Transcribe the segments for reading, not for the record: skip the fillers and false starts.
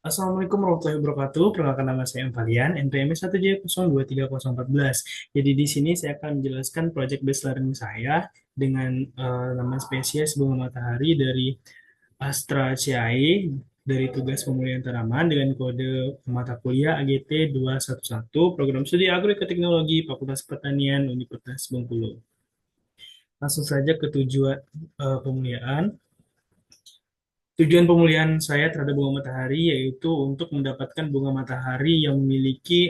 Assalamualaikum warahmatullahi wabarakatuh. Perkenalkan nama saya Valian, NPM 1J023014. Jadi di sini saya akan menjelaskan project based learning saya dengan nama spesies bunga matahari dari Astra CAE dari tugas pemulihan tanaman dengan kode mata kuliah AGT 211 Program Studi Agroekoteknologi Fakultas Pertanian Universitas Bengkulu. Langsung saja ke tujuan pemulihan. Tujuan pemulihan saya terhadap bunga matahari yaitu untuk mendapatkan bunga matahari yang memiliki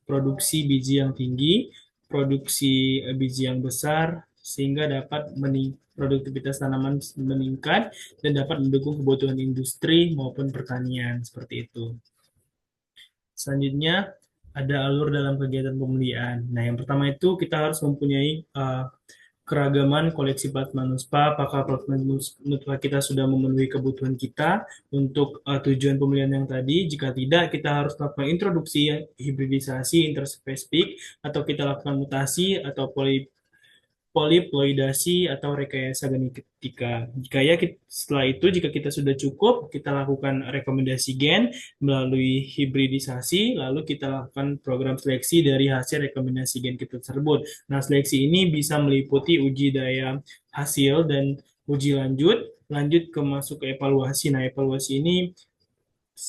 produksi biji yang tinggi, produksi biji yang besar, sehingga dapat produktivitas tanaman meningkat dan dapat mendukung kebutuhan industri maupun pertanian seperti itu. Selanjutnya ada alur dalam kegiatan pemulihan. Nah, yang pertama itu kita harus mempunyai keragaman koleksi plasma nuspa, apakah plasma nuspa kita sudah memenuhi kebutuhan kita untuk tujuan pemilihan yang tadi. Jika tidak, kita harus lakukan introduksi, hibridisasi, interspesifik, atau kita lakukan mutasi atau poliploidasi atau rekayasa genetika. Setelah itu jika kita sudah cukup, kita lakukan rekomendasi gen melalui hibridisasi, lalu kita lakukan program seleksi dari hasil rekomendasi gen kita tersebut. Nah, seleksi ini bisa meliputi uji daya hasil dan uji lanjut, lanjut ke masuk ke evaluasi. Nah, evaluasi ini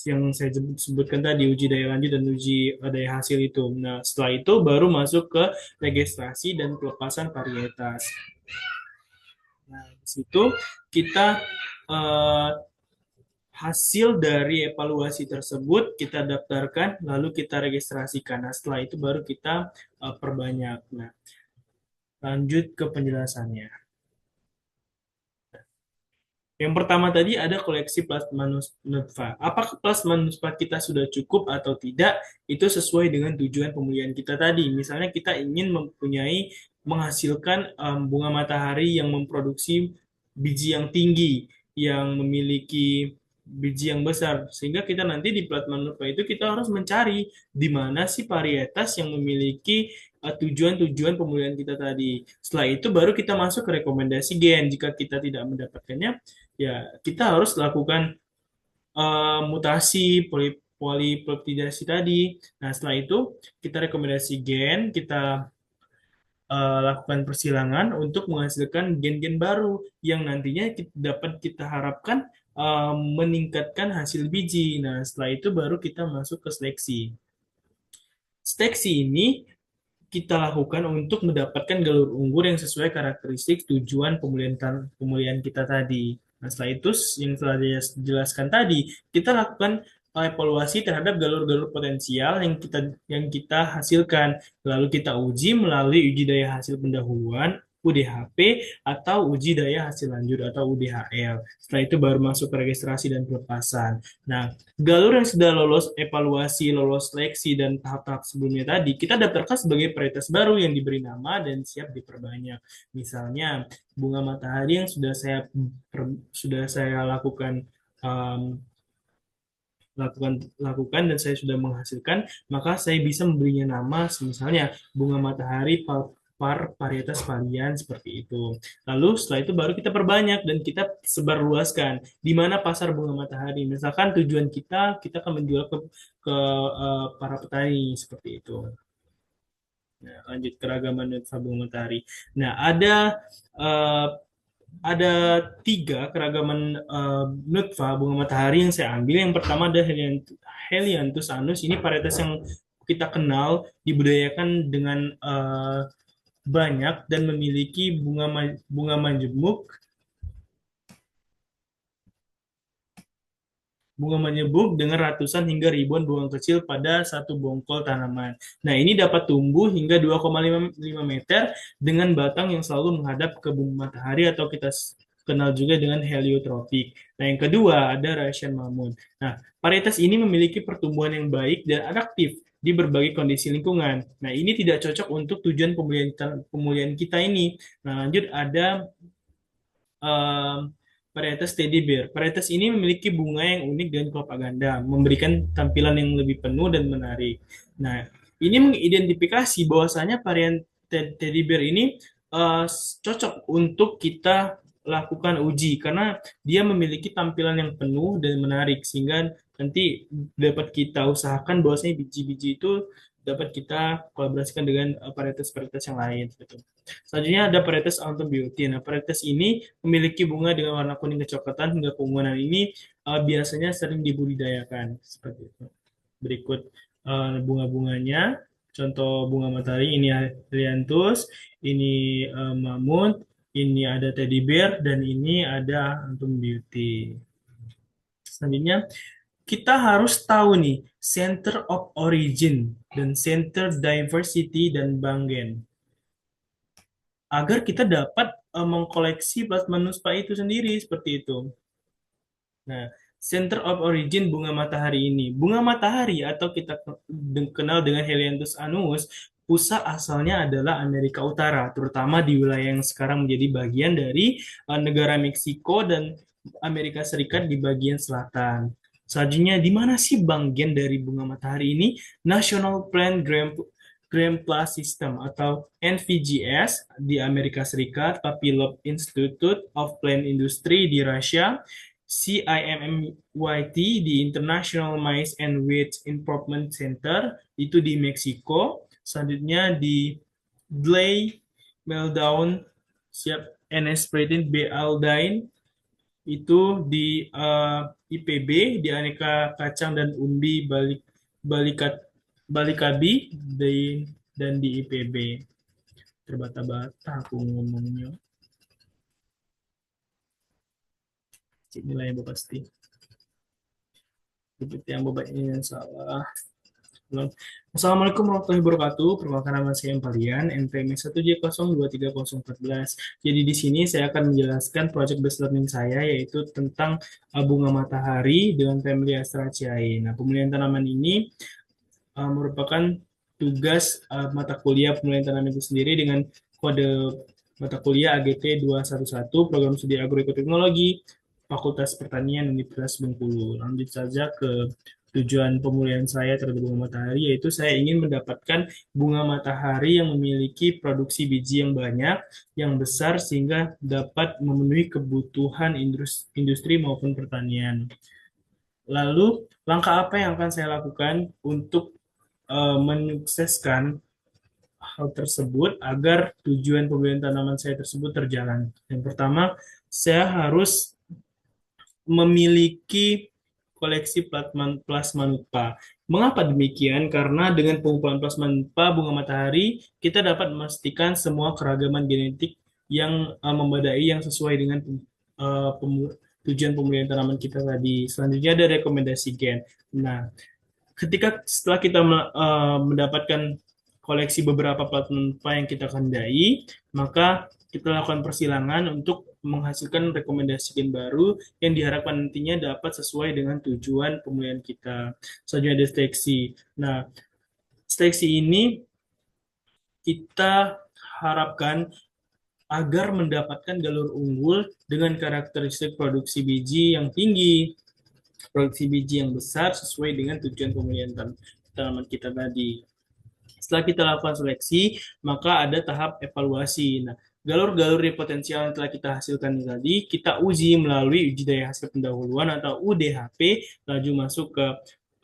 yang saya sebutkan tadi, uji daya lanjut dan uji daya hasil itu. Nah, setelah itu baru masuk ke registrasi dan pelepasan varietas. Nah, di situ kita eh, hasil dari evaluasi tersebut kita daftarkan, lalu kita registrasikan. Nah, setelah itu baru kita perbanyak. Nah, lanjut ke penjelasannya. Yang pertama tadi ada koleksi plasma nutfa. Apakah plasma nutfa kita sudah cukup atau tidak? Itu sesuai dengan tujuan pemulihan kita tadi. Misalnya kita ingin menghasilkan bunga matahari yang memproduksi biji yang tinggi, yang memiliki biji yang besar. Sehingga kita nanti di plasma nutfa itu kita harus mencari di mana sih varietas yang memiliki tujuan-tujuan pemulihan kita tadi. Setelah itu baru kita masuk ke rekomendasi gen. Jika kita tidak mendapatkannya, ya kita harus lakukan mutasi polipeptidasi tadi. Nah, setelah itu kita rekomendasi gen, kita lakukan persilangan untuk menghasilkan gen-gen baru yang nantinya dapat kita harapkan meningkatkan hasil biji. Nah, setelah itu baru kita masuk ke seleksi. Seleksi ini kita lakukan untuk mendapatkan galur unggur yang sesuai karakteristik tujuan pemulihan kita tadi. Nah, setelah itu yang telah dijelaskan tadi, kita lakukan evaluasi terhadap galur-galur potensial yang kita hasilkan. Lalu kita uji melalui uji daya hasil pendahuluan UDHP atau uji daya hasil lanjut atau UDHL. Setelah itu baru masuk ke registrasi dan pelepasan. Nah, galur yang sudah lolos evaluasi, lolos seleksi, dan tahap-tahap sebelumnya tadi, kita daftarkan sebagai varietas baru yang diberi nama dan siap diperbanyak. Misalnya, bunga matahari yang sudah saya um, lakukan dan saya sudah menghasilkan, maka saya bisa memberinya nama misalnya bunga matahari varietas varian seperti itu. Lalu setelah itu baru kita perbanyak dan kita sebarluaskan di mana pasar bunga matahari. Misalkan tujuan kita akan menjual ke para petani seperti itu. Nah, lanjut keragaman dan bunga matahari. Nah, uh, ada tiga keragaman nutfa bunga matahari yang saya ambil. Yang pertama ada Helianthus anus. Ini varietas yang kita kenal dibudidayakan dengan banyak dan memiliki bunga majemuk dengan ratusan hingga ribuan bunga kecil pada satu bongkol tanaman. Nah, ini dapat tumbuh hingga 2,5 meter dengan batang yang selalu menghadap ke bumi matahari atau kita kenal juga dengan heliotropik. Nah, yang kedua ada Russian Mammon. Nah, varietas ini memiliki pertumbuhan yang baik dan adaptif di berbagai kondisi lingkungan. Nah, ini tidak cocok untuk tujuan pemulihan kita ini. Nah, lanjut ada um, varietas teddy bear. Varietas ini memiliki bunga yang unik dan kelopak ganda, memberikan tampilan yang lebih penuh dan menarik. Nah, ini mengidentifikasi bahwasanya varian teddy bear ini cocok untuk kita lakukan uji karena dia memiliki tampilan yang penuh dan menarik sehingga nanti dapat kita usahakan bahwasanya biji-biji itu dapat kita kolaborasikan dengan varietas-varietas yang lain gitu. Selanjutnya ada varietas Autumn Beauty. Nah, varietas ini memiliki bunga dengan warna kuning kecoklatan hingga keunguan. Ini biasanya sering dibudidayakan seperti itu. Berikut bunga-bunganya. Contoh bunga matahari ini Helianthus, ini mamut, ini ada teddy bear, dan ini ada Autumn Beauty. Selanjutnya, kita harus tahu nih, center of origin dan center diversity dan Bangen agar kita dapat mengkoleksi plasma nuspa itu sendiri seperti itu. Nah, center of origin bunga matahari ini. Bunga matahari atau kita kenal dengan Helianthus annuus, pusat asalnya adalah Amerika Utara, terutama di wilayah yang sekarang menjadi bagian dari negara Meksiko dan Amerika Serikat di bagian selatan. Selanjutnya, di mana sih Banggen dari bunga matahari ini? National Plant Gram Plus System atau NVGS di Amerika Serikat, Papilov Institute of Plant Industry di Rusia, CIMMYT di International Maize and Wheat Improvement Center itu di Meksiko. Selanjutnya di Gley Meltdown siap NS-Protein B. Aldine itu di IPB di aneka kacang dan umbi balikat balikabi dan di IPB. Terbata-bata aku ngomongnya. Cik nilainya pasti. Seperti yang bobotnya yang salah. Assalamualaikum warahmatullahi wabarakatuh. Perkenalkan nama saya Empalian, NPM 1J023014. Jadi di sini saya akan menjelaskan project based learning saya yaitu tentang bunga matahari dengan family Asteraceae. Nah, pemulihan tanaman ini merupakan tugas mata kuliah pemulihan tanaman itu sendiri dengan kode mata kuliah AGT 211 Program Studi Agroekoteknologi Fakultas Pertanian Universitas Bengkulu. Lanjut saja ke tujuan pemulihan saya terhadap bunga matahari, yaitu saya ingin mendapatkan bunga matahari yang memiliki produksi biji yang banyak, yang besar, sehingga dapat memenuhi kebutuhan industri maupun pertanian. Lalu, langkah apa yang akan saya lakukan untuk menyukseskan hal tersebut agar tujuan pembelian tanaman saya tersebut terjalan? Yang pertama, saya harus memiliki koleksi plasma nutpa. Mengapa demikian? Karena dengan pengumpulan plasma nutpa bunga matahari, kita dapat memastikan semua keragaman genetik yang memadai yang sesuai dengan tujuan pemulihan tanaman kita tadi. Selanjutnya ada rekomendasi gen. Nah, setelah kita mendapatkan koleksi beberapa plasma nutpa yang kita kehendaki, maka kita lakukan persilangan untuk menghasilkan rekomendasi gen baru yang diharapkan nantinya dapat sesuai dengan tujuan pemulihan kita. Selanjutnya ada seleksi. Nah, seleksi ini kita harapkan agar mendapatkan galur unggul dengan karakteristik produksi biji yang tinggi, produksi biji yang besar sesuai dengan tujuan pemulihan tanaman kita tadi. Setelah kita lakukan seleksi, maka ada tahap evaluasi. Nah, galur-galur potensial yang telah kita hasilkan tadi, kita uji melalui uji daya hasil pendahuluan atau UDHP, laju masuk ke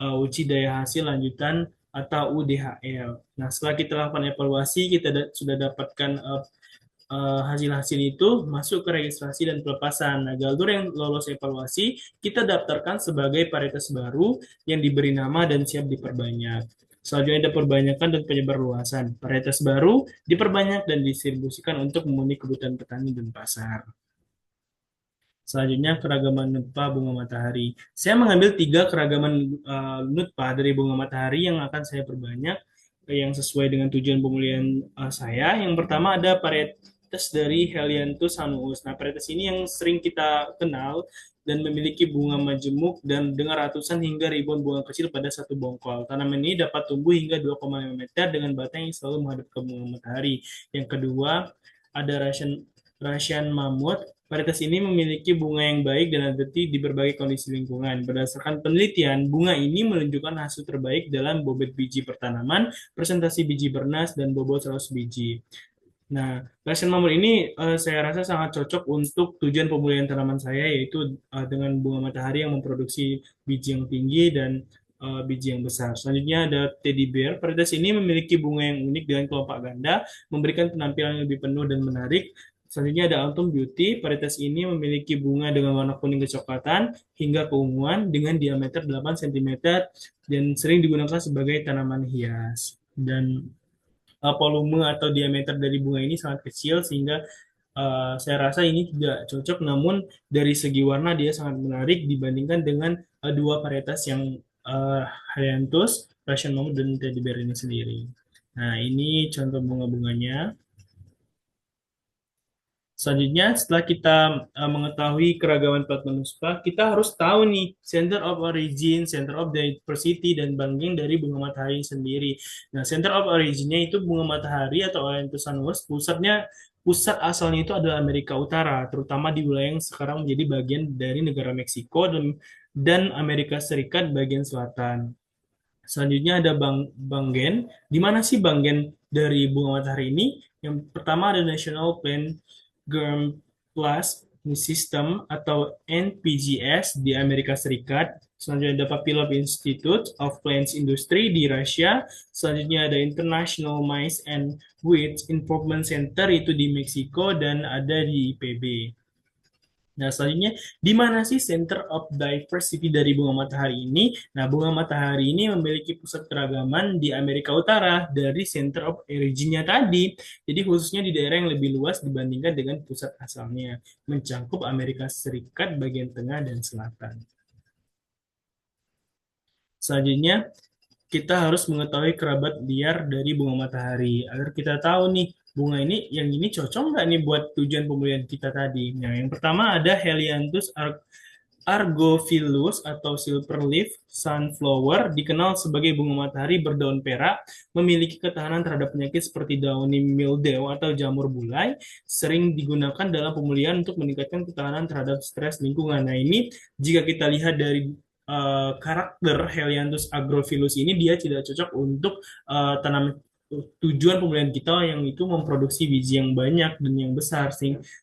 uji daya hasil lanjutan atau UDHL. Nah, setelah kita lakukan evaluasi, kita sudah dapatkan hasil-hasil itu masuk ke registrasi dan pelepasan. Nah, galur yang lolos evaluasi, kita daftarkan sebagai varietas baru yang diberi nama dan siap diperbanyak. Selanjutnya ada perbanyakan dan penyebar luasan. Varietas baru diperbanyak dan distribusikan untuk memenuhi kebutuhan petani dan pasar. Selanjutnya keragaman nutpa bunga matahari. Saya mengambil 3 keragaman nutpa dari bunga matahari yang akan saya perbanyak yang sesuai dengan tujuan pemulihan saya. Yang pertama ada varietas dari Helianthus annuus. Nah, varietas ini yang sering kita kenal dan memiliki bunga majemuk dan dengan ratusan hingga ribuan bunga kecil pada satu bongkol. Tanaman ini dapat tumbuh hingga 2,5 meter dengan batang yang selalu menghadap ke bunga matahari. Yang kedua, ada Russian Mammoth. Varietas ini memiliki bunga yang baik dan adaptif di berbagai kondisi lingkungan. Berdasarkan penelitian, bunga ini menunjukkan hasil terbaik dalam bobot biji per tanaman, presentasi biji bernas, dan bobot 100 biji. Nah, passion nomor ini saya rasa sangat cocok untuk tujuan pemulihan tanaman saya, yaitu dengan bunga matahari yang memproduksi biji yang tinggi dan biji yang besar. Selanjutnya ada teddy bear. Varietas ini memiliki bunga yang unik dengan kelopak ganda, memberikan penampilan yang lebih penuh dan menarik. Selanjutnya ada autumn beauty. Varietas ini memiliki bunga dengan warna kuning kecoklatan hingga keunguan dengan diameter 8 cm dan sering digunakan sebagai tanaman hias. Dan volume atau diameter dari bunga ini sangat kecil sehingga saya rasa ini tidak cocok, namun dari segi warna dia sangat menarik dibandingkan dengan dua varietas yang uh, Hyanthus, Russian Moon, dan Teddy Bear ini sendiri. Nah, ini contoh bunga-bunganya. Selanjutnya, setelah kita mengetahui keragaman plat manusia, kita harus tahu nih center of origin, center of diversity, dan banking dari bunga matahari sendiri. Nah, center of originnya itu bunga matahari atau Oriental Sunrose, pusat asalnya itu adalah Amerika Utara, terutama di wilayah yang sekarang menjadi bagian dari negara Meksiko dan Amerika Serikat bagian selatan. Selanjutnya ada Banggen. Di mana sih Banggen dari bunga matahari ini? Yang pertama ada National Plant Germ Plus System atau NPGS di Amerika Serikat. Selanjutnya ada Papilov Institute of Plants Industry di Rusia. Selanjutnya ada International Maize and Wheat Improvement Center itu di Meksiko dan ada di IPB. Nah, selanjutnya, di mana sih Center of Diversity dari bunga matahari ini? Nah, bunga matahari ini memiliki pusat keragaman di Amerika Utara dari Center of Origin-nya tadi. Jadi, khususnya di daerah yang lebih luas dibandingkan dengan pusat asalnya, mencakup Amerika Serikat bagian tengah dan selatan. Selanjutnya, kita harus mengetahui kerabat liar dari bunga matahari agar kita tahu nih bunga ini yang ini cocok nggak nih buat tujuan pemulihan kita tadi. Nah, yang pertama ada Helianthus Argophilus atau silverleaf sunflower, dikenal sebagai bunga matahari berdaun perak, memiliki ketahanan terhadap penyakit seperti downy mildew atau jamur bulai, sering digunakan dalam pemulihan untuk meningkatkan ketahanan terhadap stres lingkungan. Nah, ini jika kita lihat dari karakter Helianthus agrophilus ini, dia tidak cocok untuk tanaman tujuan pemulihan kita yang itu memproduksi biji yang banyak dan yang besar,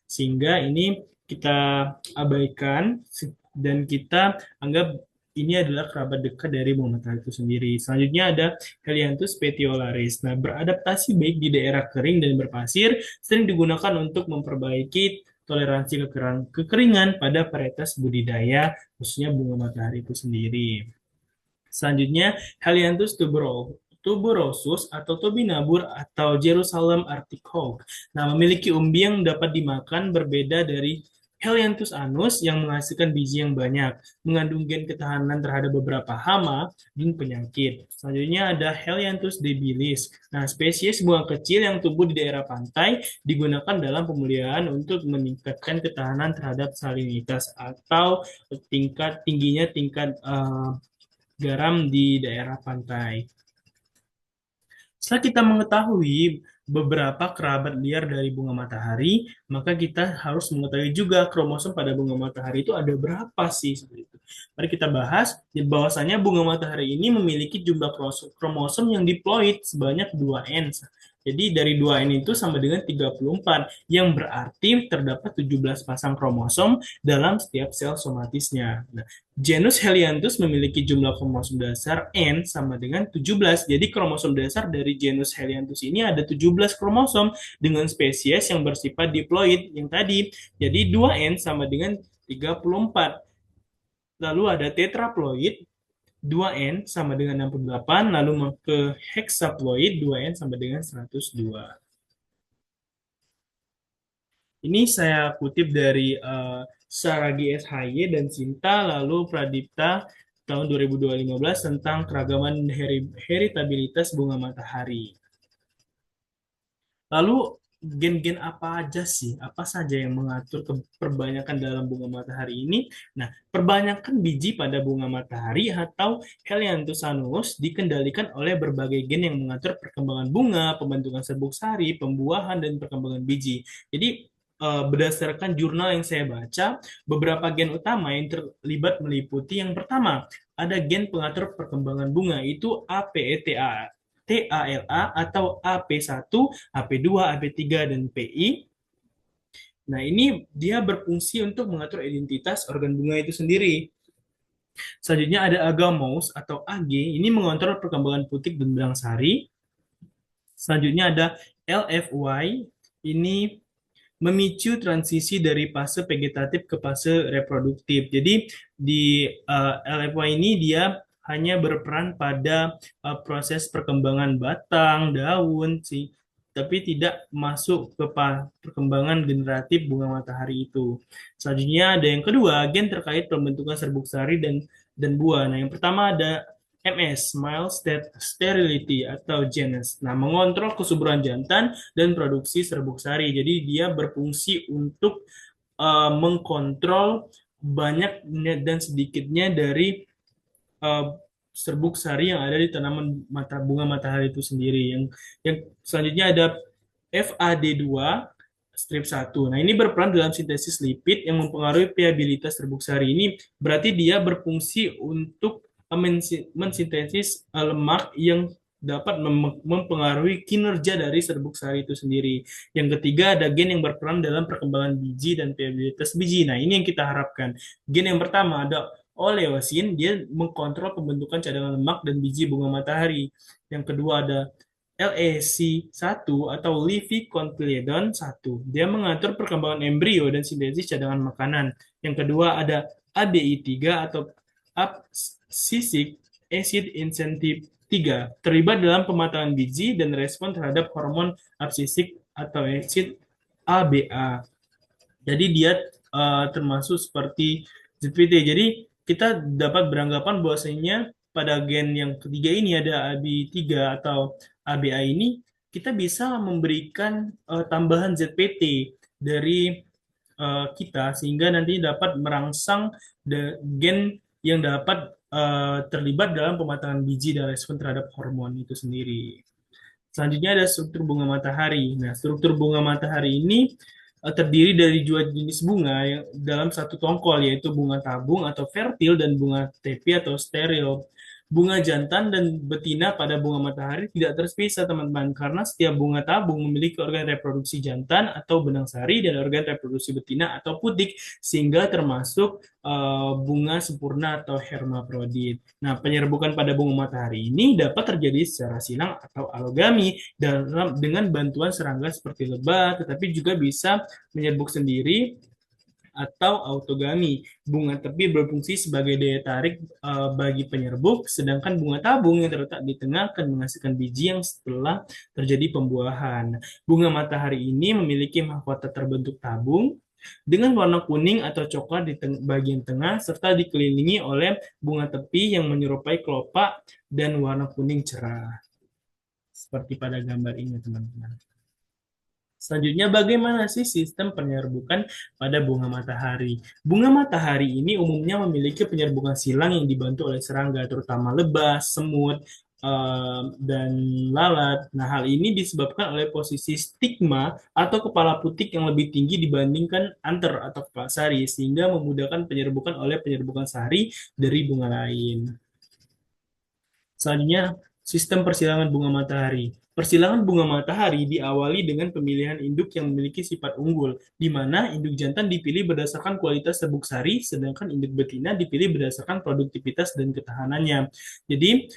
sehingga ini kita abaikan dan kita anggap ini adalah kerabat dekat dari bunga matahari itu sendiri. Selanjutnya ada Helianthus petiolaris. Nah, beradaptasi baik di daerah kering dan berpasir, sering digunakan untuk memperbaiki toleransi kekeringan pada varietas budidaya, khususnya bunga matahari itu sendiri. Selanjutnya, Helianthus tuberosus atau tobinabur atau Jerusalem Arctic Hawk. Nah, memiliki umbi yang dapat dimakan berbeda dari Helianthus anus yang menghasilkan biji yang banyak, mengandung gen ketahanan terhadap beberapa hama dan penyakit. Selanjutnya ada Helianthus debilis. Nah, spesies bunga kecil yang tumbuh di daerah pantai digunakan dalam pemulihan untuk meningkatkan ketahanan terhadap salinitas atau tingkat garam di daerah pantai. Setelah kita mengetahui beberapa kerabat liar dari bunga matahari, maka kita harus mengetahui juga kromosom pada bunga matahari itu ada berapa sih seperti itu. Mari kita bahas bahwasanya bunga matahari ini memiliki jumlah kromosom yang diploid sebanyak 2N. Jadi dari 2N itu sama dengan 34, yang berarti terdapat 17 pasang kromosom dalam setiap sel somatisnya. Nah, genus Helianthus memiliki jumlah kromosom dasar N sama dengan 17. Jadi kromosom dasar dari genus Helianthus ini ada 17 kromosom dengan spesies yang bersifat diploid yang tadi. Jadi 2N sama dengan 34. Lalu ada tetraploid 2N sama dengan 68, lalu ke hexaploid 2N sama dengan 102. Ini saya kutip dari Saragi SHY dan Cinta, lalu Pradipta tahun 2015 tentang keragaman heritabilitas bunga matahari. Lalu gen-gen apa aja sih? Apa saja yang mengatur perbanyakan dalam bunga matahari ini? Nah, perbanyakan biji pada bunga matahari atau Helianthus dikendalikan oleh berbagai gen yang mengatur perkembangan bunga, pembentukan serbuk sari, pembuahan, dan perkembangan biji. Jadi, berdasarkan jurnal yang saya baca, beberapa gen utama yang terlibat meliputi yang pertama, ada gen pengatur perkembangan bunga, itu APETA. TALA atau AP1, AP2, AP3, dan PI. Nah, ini dia berfungsi untuk mengatur identitas organ bunga itu sendiri. Selanjutnya ada agamose atau AG, ini mengontrol perkembangan putik dan benang sari. Selanjutnya ada LFY, ini memicu transisi dari fase vegetatif ke fase reproduktif. Jadi di LFY ini dia hanya berperan pada proses perkembangan batang, daun, sih, tapi tidak masuk ke perkembangan generatif bunga matahari itu. Selanjutnya ada yang kedua, gen terkait pembentukan serbuk sari dan buah. Nah, yang pertama ada MS, Male Sterility atau genus. Nah, mengontrol kesuburan jantan dan produksi serbuk sari. Jadi dia berfungsi untuk mengkontrol banyak dan sedikitnya dari uh, serbuk sari yang ada di tanaman bunga matahari itu sendiri. Yang selanjutnya ada FAD2 strip 1. Nah, ini berperan dalam sintesis lipid yang mempengaruhi viabilitas serbuk sari. Ini berarti dia berfungsi untuk mensintesis lemak yang dapat mempengaruhi kinerja dari serbuk sari itu sendiri. Yang ketiga ada gen yang berperan dalam perkembangan biji dan viabilitas biji. Nah, ini yang kita harapkan. Gen yang pertama ada oleosin, dia mengkontrol pembentukan cadangan lemak dan biji bunga matahari. Yang kedua ada LAC1 atau Leafy Cotyledon 1. Dia mengatur perkembangan embrio dan sintesis cadangan makanan. Yang kedua ada ABI3 atau Abscisic Acid Incentive 3, terlibat dalam pematangan biji dan respon terhadap hormon absisik atau acid ABA. Jadi dia termasuk seperti ZPT. Jadi kita dapat beranggapan bahwasanya pada gen yang ketiga ini ada AB3 atau ABA ini kita bisa memberikan tambahan ZPT dari kita sehingga nanti dapat merangsang gen yang dapat terlibat dalam pematangan biji dan respon terhadap hormon itu sendiri. Selanjutnya ada struktur bunga matahari. Nah, struktur bunga matahari ini terdiri dari dua jenis bunga yang dalam satu tongkol, yaitu bunga tabung atau fertil dan bunga tepi atau steril. Bunga jantan dan betina pada bunga matahari tidak terpisah, teman-teman, karena setiap bunga tabung memiliki organ reproduksi jantan atau benang sari dan organ reproduksi betina atau putik, sehingga termasuk bunga sempurna atau hermafrodit. Nah, penyerbukan pada bunga matahari ini dapat terjadi secara silang atau alogami dengan bantuan serangga seperti lebah, tetapi juga bisa menyerbuk sendiri atau autogami. Bunga tepi berfungsi sebagai daya tarik bagi penyerbuk, sedangkan bunga tabung yang terletak di tengah akan menghasilkan biji yang setelah terjadi pembuahan. Bunga matahari ini memiliki mahkota terbentuk tabung dengan warna kuning atau coklat di bagian tengah, serta dikelilingi oleh bunga tepi yang menyerupai kelopak dan warna kuning cerah. Seperti pada gambar ini, teman-teman. Selanjutnya, bagaimana sih sistem penyerbukan pada bunga matahari? Bunga matahari ini umumnya memiliki penyerbukan silang yang dibantu oleh serangga, terutama lebah, semut, dan lalat. Nah, hal ini disebabkan oleh posisi stigma atau kepala putik yang lebih tinggi dibandingkan anter atau kepala sari, sehingga memudahkan penyerbukan oleh penyerbukan sari dari bunga lain. Selanjutnya, sistem persilangan bunga matahari. Persilangan bunga matahari diawali dengan pemilihan induk yang memiliki sifat unggul, di mana induk jantan dipilih berdasarkan kualitas serbuk sari, sedangkan induk betina dipilih berdasarkan produktivitas dan ketahanannya. Jadi,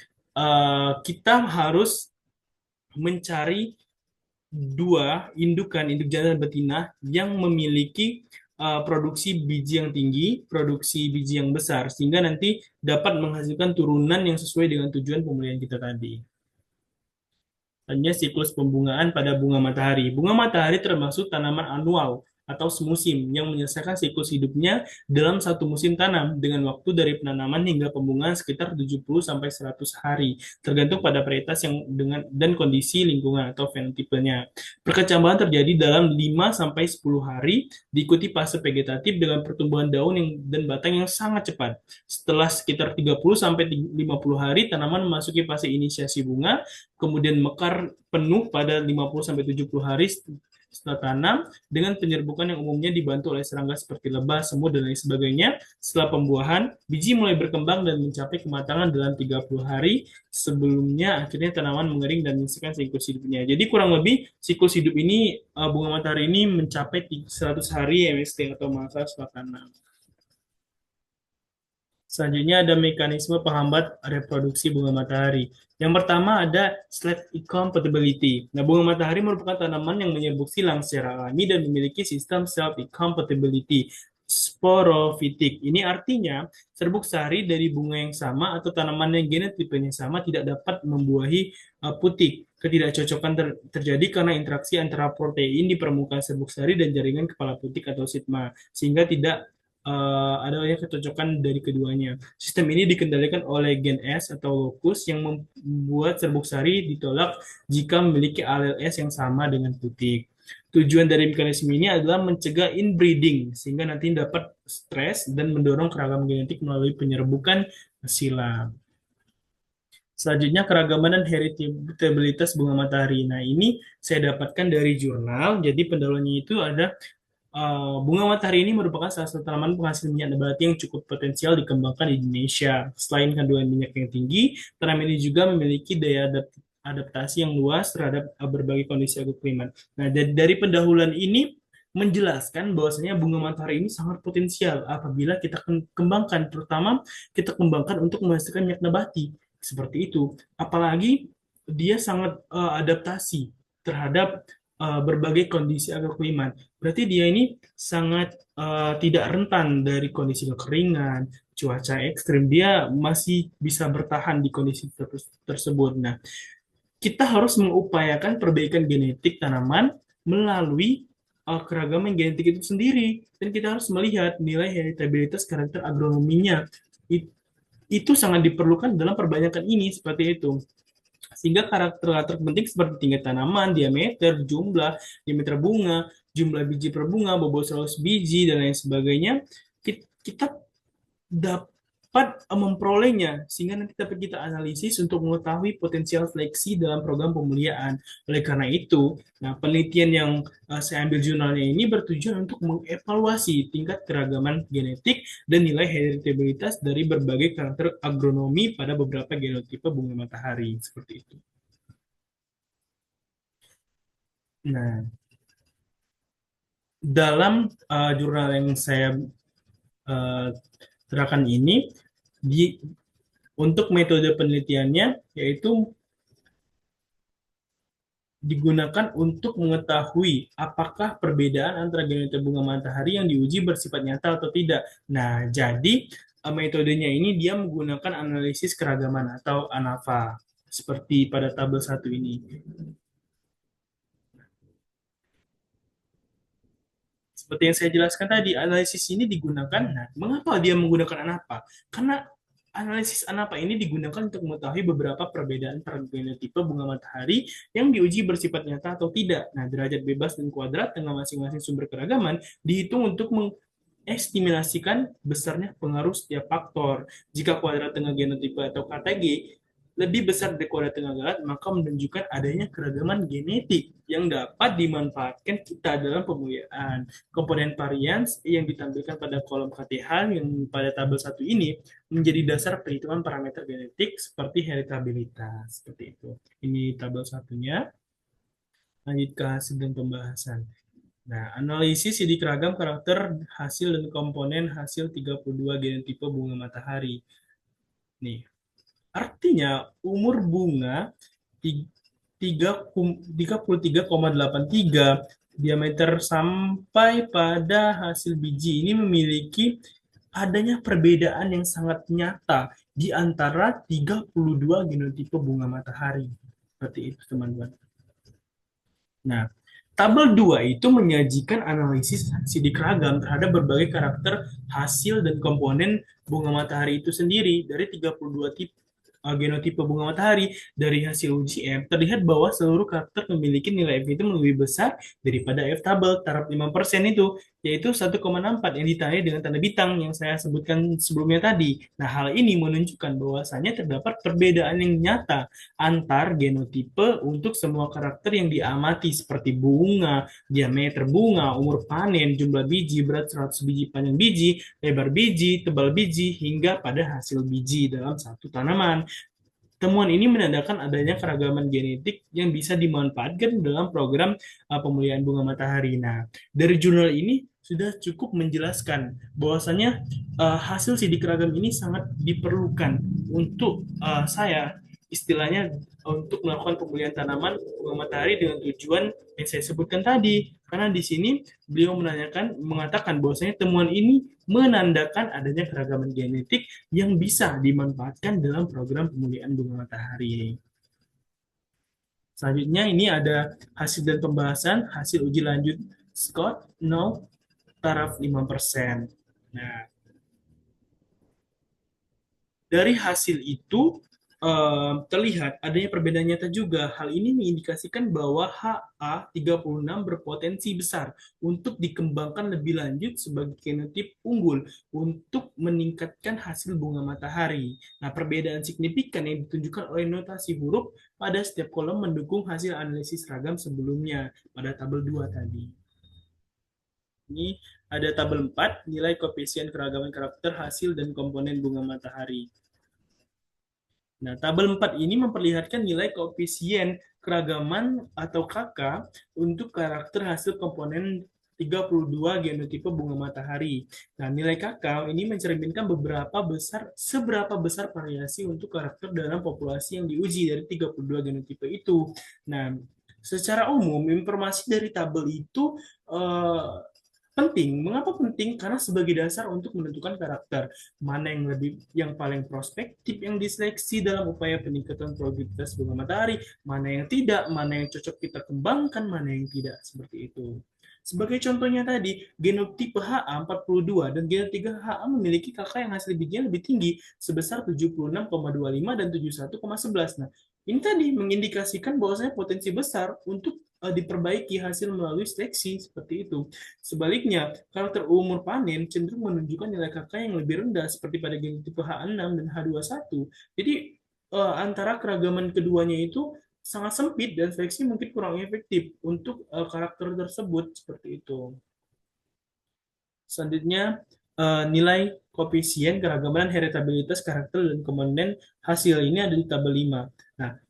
kita harus mencari dua indukan, induk jantan dan betina, yang memiliki produksi biji yang tinggi, produksi biji yang besar, sehingga nanti dapat menghasilkan turunan yang sesuai dengan tujuan pemilihan kita tadi. Hanya siklus pembungaan pada bunga matahari. Bunga matahari termasuk tanaman anual atau semusim yang menyelesaikan siklus hidupnya dalam satu musim tanam dengan waktu dari penanaman hingga pembungaan sekitar 70-100 hari, tergantung pada varietas yang dan kondisi lingkungan atau fenotipenya. Perkecambahan terjadi dalam 5-10 hari, diikuti fase vegetatif dengan pertumbuhan daun dan batang yang sangat cepat. Setelah sekitar 30-50 hari, tanaman memasuki fase inisiasi bunga, kemudian mekar penuh pada 50-70 hari setelah tanam dengan penyerbukan yang umumnya dibantu oleh serangga seperti lebah, semut, dan lain sebagainya. Setelah pembuahan, biji mulai berkembang dan mencapai kematangan dalam 30 hari. Sebelumnya, akhirnya tanaman mengering dan menyelesaikan siklus hidupnya. Jadi kurang lebih siklus hidup ini, bunga matahari ini mencapai 100 hari MST atau masa setelah tanam. Selanjutnya ada mekanisme penghambat reproduksi bunga matahari. Yang pertama ada slave incompatibility. Nah, bunga matahari merupakan tanaman yang menyerbu silang secara alami dan memiliki sistem self incompatibility sporofitik. Ini artinya serbuk sari dari bunga yang sama atau tanaman yang genotipenya sama tidak dapat membuahi putik. Ketidakcocokan terjadi karena interaksi antara protein di permukaan serbuk sari dan jaringan kepala putik atau stigma, sehingga tidak adanya kecocokan dari keduanya. Sistem ini dikendalikan oleh gen S atau locus yang membuat serbuk sari ditolak jika memiliki alel S yang sama dengan putik. Tujuan dari mekanisme ini adalah mencegah inbreeding sehingga nanti dapat stres dan mendorong keragaman genetik melalui penyerbukan silang. Selanjutnya keragaman dan heritabilitas bunga matahari. Nah, ini saya dapatkan dari jurnal. Jadi pendahuluannya itu ada bunga matahari ini merupakan salah satu tanaman penghasil minyak nabati yang cukup potensial dikembangkan di Indonesia. Selain kandungan minyak yang tinggi, tanaman ini juga memiliki daya adaptasi yang luas terhadap berbagai kondisi agroklimat. Nah, dari pendahuluan ini menjelaskan bahwasanya bunga matahari ini sangat potensial apabila kita kembangkan, terutama kita kembangkan untuk menghasilkan minyak nabati seperti itu. Apalagi dia sangat adaptasi terhadap berbagai kondisi agroklimat. Berarti dia ini sangat tidak rentan dari kondisi kekeringan, cuaca ekstrim. Dia masih bisa bertahan di kondisi tersebut. Nah, kita harus mengupayakan perbaikan genetik tanaman melalui keragaman genetik itu sendiri. Dan kita harus melihat nilai heritabilitas karakter agronominya. Itu sangat diperlukan dalam perbanyakan ini, seperti itu. Sehingga karakter-karakter penting seperti tingkat tanaman, diameter bunga, jumlah biji per bunga, bobot 100 biji, dan lain sebagainya, kita dapat memperolehnya, sehingga nanti dapat kita analisis untuk mengetahui potensial seleksi dalam program pemuliaan. Oleh karena itu, nah, penelitian yang saya ambil jurnalnya ini bertujuan untuk mengevaluasi tingkat keragaman genetik dan nilai heritabilitas dari berbagai karakter agronomi pada beberapa genotipe bunga matahari, seperti itu. Nah, dalam jurnal yang saya uh, terangkan ini, untuk metode penelitiannya yaitu digunakan untuk mengetahui apakah perbedaan antara genotipe bunga matahari yang diuji bersifat nyata atau tidak. Nah, jadi metodenya ini dia menggunakan analisis keragaman atau ANAVA seperti pada tabel 1 ini. Seperti yang saya jelaskan tadi, analisis ini digunakan. Nah, mengapa dia menggunakan ANAVA? Karena analisis ANAVA ini digunakan untuk mengetahui beberapa perbedaan genotipe bunga matahari yang diuji bersifat nyata atau tidak. Nah, derajat bebas dan kuadrat tengah masing-masing sumber keragaman dihitung untuk mengestimasikan besarnya pengaruh setiap faktor. Jika kuadrat tengah genotipe atau KTG lebih besar dari kuadrat tengah galat, maka menunjukkan adanya keragaman genetik yang dapat dimanfaatkan kita dalam pemuliaan. Komponen varians yang ditampilkan pada kolom KTH yang pada tabel 1 ini menjadi dasar perhitungan parameter genetik seperti heritabilitas. Seperti itu. Ini tabel satunya. Lanjut ke hasil dan pembahasan. Nah, analisis sidik ragam karakter hasil dan komponen hasil 32 genotipe bunga matahari. Nih, artinya umur bunga 33,83 diameter sampai pada hasil biji ini memiliki adanya perbedaan yang sangat nyata di antara 32 genotipe bunga matahari. Seperti itu, teman-teman. Nah, tabel 2 itu menyajikan analisis sidik ragam terhadap berbagai karakter hasil dan komponen bunga matahari itu sendiri dari 32 tipe genotipe bunga matahari. Dari hasil UGM terlihat bahwa seluruh karakter memiliki nilai F itu lebih besar daripada F tabel taraf 5% itu. yaitu 1,64 yang ditandai dengan tanda bintang yang saya sebutkan sebelumnya tadi. Nah, hal ini menunjukkan bahwasannya terdapat perbedaan yang nyata antar genotipe untuk semua karakter yang diamati seperti bunga, diameter bunga, umur panen, jumlah biji, berat 100 biji, panjang biji, lebar biji, tebal biji, hingga pada hasil biji dalam satu tanaman. Temuan ini menandakan adanya keragaman genetik yang bisa dimanfaatkan dalam program pemulihan bunga matahari. Nah, dari jurnal ini sudah cukup menjelaskan bahwasanya hasil sidik ragam ini sangat diperlukan untuk saya istilahnya untuk melakukan pemulihan tanaman bunga matahari dengan tujuan yang saya sebutkan tadi. Karena di sini beliau mengatakan bahwasanya temuan ini menandakan adanya keragaman genetik yang bisa dimanfaatkan dalam program pemulihan bunga matahari. Selanjutnya ini ada hasil dan pembahasan hasil uji lanjut Scott 0 taraf 5%. Nah, dari hasil itu terlihat adanya perbedaan nyata juga. Hal ini mengindikasikan bahwa HA36 berpotensi besar untuk dikembangkan lebih lanjut sebagai genotip unggul untuk meningkatkan hasil bunga matahari. Nah, perbedaan signifikan yang ditunjukkan oleh notasi huruf pada setiap kolom mendukung hasil analisis ragam sebelumnya pada tabel 2 tadi. Ini ada tabel 4, nilai koefisien keragaman karakter hasil dan komponen bunga matahari. Nah, tabel 4 ini memperlihatkan nilai koefisien keragaman atau KK untuk karakter hasil komponen 32 genotipe bunga matahari. Nah, nilai KK ini mencerminkan seberapa besar variasi untuk karakter dalam populasi yang diuji dari 32 genotipe itu. Nah, secara umum informasi dari tabel itu penting. Mengapa penting? Karena sebagai dasar untuk menentukan karakter mana yang paling prospektif yang diseleksi dalam upaya peningkatan produktivitas bunga matahari, mana yang tidak, mana yang cocok kita kembangkan, mana yang tidak, seperti itu. Sebagai contohnya tadi, genotipe HA42 dan genotipe HA memiliki kakak yang hasil bijinya lebih tinggi sebesar 76,25 dan 71,11. Nah, ini tadi mengindikasikan bahwasanya potensi besar untuk diperbaiki hasil melalui seleksi seperti itu. Sebaliknya, karakter umur panen cenderung menunjukkan nilai kakak yang lebih rendah seperti pada genotipe H6 dan H21. Jadi antara keragaman keduanya itu sangat sempit dan seleksi mungkin kurang efektif untuk karakter tersebut seperti itu. Selanjutnya nilai koefisien keragaman heritabilitas karakter dan komponen hasil ini ada di tabel 5. Nah,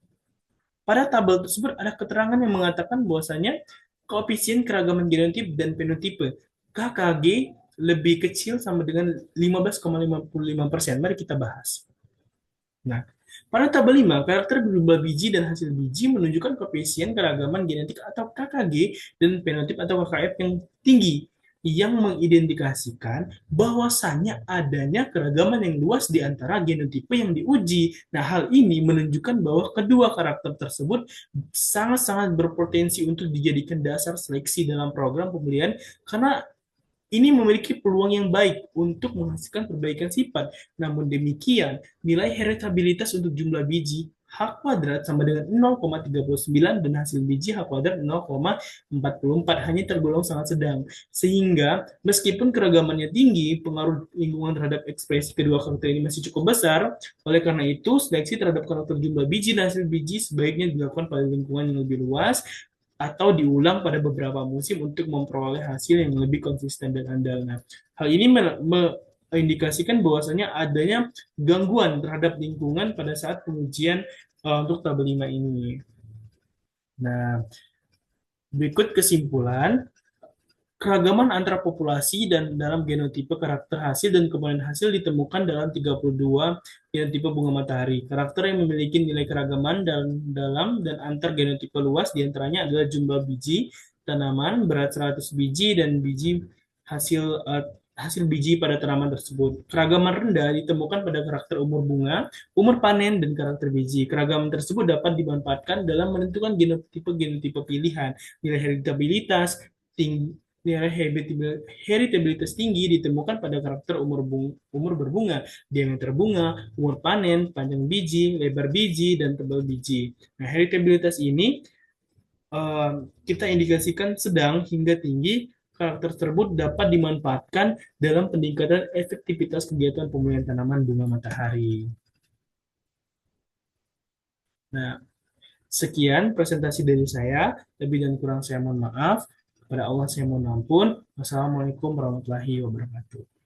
pada tabel tersebut ada keterangan yang mengatakan bahwasanya koefisien keragaman genotip dan fenotipe KKG lebih kecil sama dengan 15,55%. Mari kita bahas. Nah, pada tabel 5, karakter berubah biji dan hasil biji menunjukkan koefisien keragaman genetik atau KKG dan fenotip atau KKF yang tinggi yang mengidentifikasikan bahwasannya adanya keragaman yang luas di antara genotipe yang diuji. Nah, hal ini menunjukkan bahwa kedua karakter tersebut sangat-sangat berpotensi untuk dijadikan dasar seleksi dalam program pemilihan karena ini memiliki peluang yang baik untuk menghasilkan perbaikan sifat. Namun demikian, nilai heritabilitas untuk jumlah biji H kuadrat sama dengan 0,39 dan hasil biji H kuadrat 0,44 hanya tergolong sangat sedang. Sehingga meskipun keragamannya tinggi, pengaruh lingkungan terhadap ekspresi kedua karakter ini masih cukup besar. Oleh karena itu, seleksi terhadap karakter jumlah biji dan hasil biji sebaiknya dilakukan pada lingkungan yang lebih luas atau diulang pada beberapa musim untuk memperoleh hasil yang lebih konsisten dan andal. Nah, hal ini mengindikasikan bahwasanya adanya gangguan terhadap lingkungan pada saat pengujian untuk tabel 5 ini. Nah, berikut kesimpulan. Keragaman antara populasi dan dalam genotipe karakter hasil dan komponen hasil ditemukan dalam 32 genotipe bunga matahari. Karakter yang memiliki nilai keragaman dalam dan antar genotipe luas diantaranya adalah jumlah biji tanaman, berat 100 biji, dan hasil biji pada tanaman tersebut. Keragaman rendah ditemukan pada karakter umur bunga, umur panen, dan karakter biji. Keragaman tersebut dapat dimanfaatkan dalam menentukan genotipe-genotipe pilihan. Nilai heritabilitas tinggi Nilai heritabilitas tinggi ditemukan pada karakter umur berbunga, diameter bunga, umur panen, panjang biji, lebar biji, dan tebal biji. Nah, heritabilitas ini kita indikasikan sedang hingga tinggi karakter tersebut dapat dimanfaatkan dalam peningkatan efektivitas kegiatan pemulihan tanaman bunga matahari. Nah, sekian presentasi dari saya. Lebih dan kurang saya mohon maaf. Kepada Allah saya mohon ampun. Wassalamualaikum warahmatullahi wabarakatuh.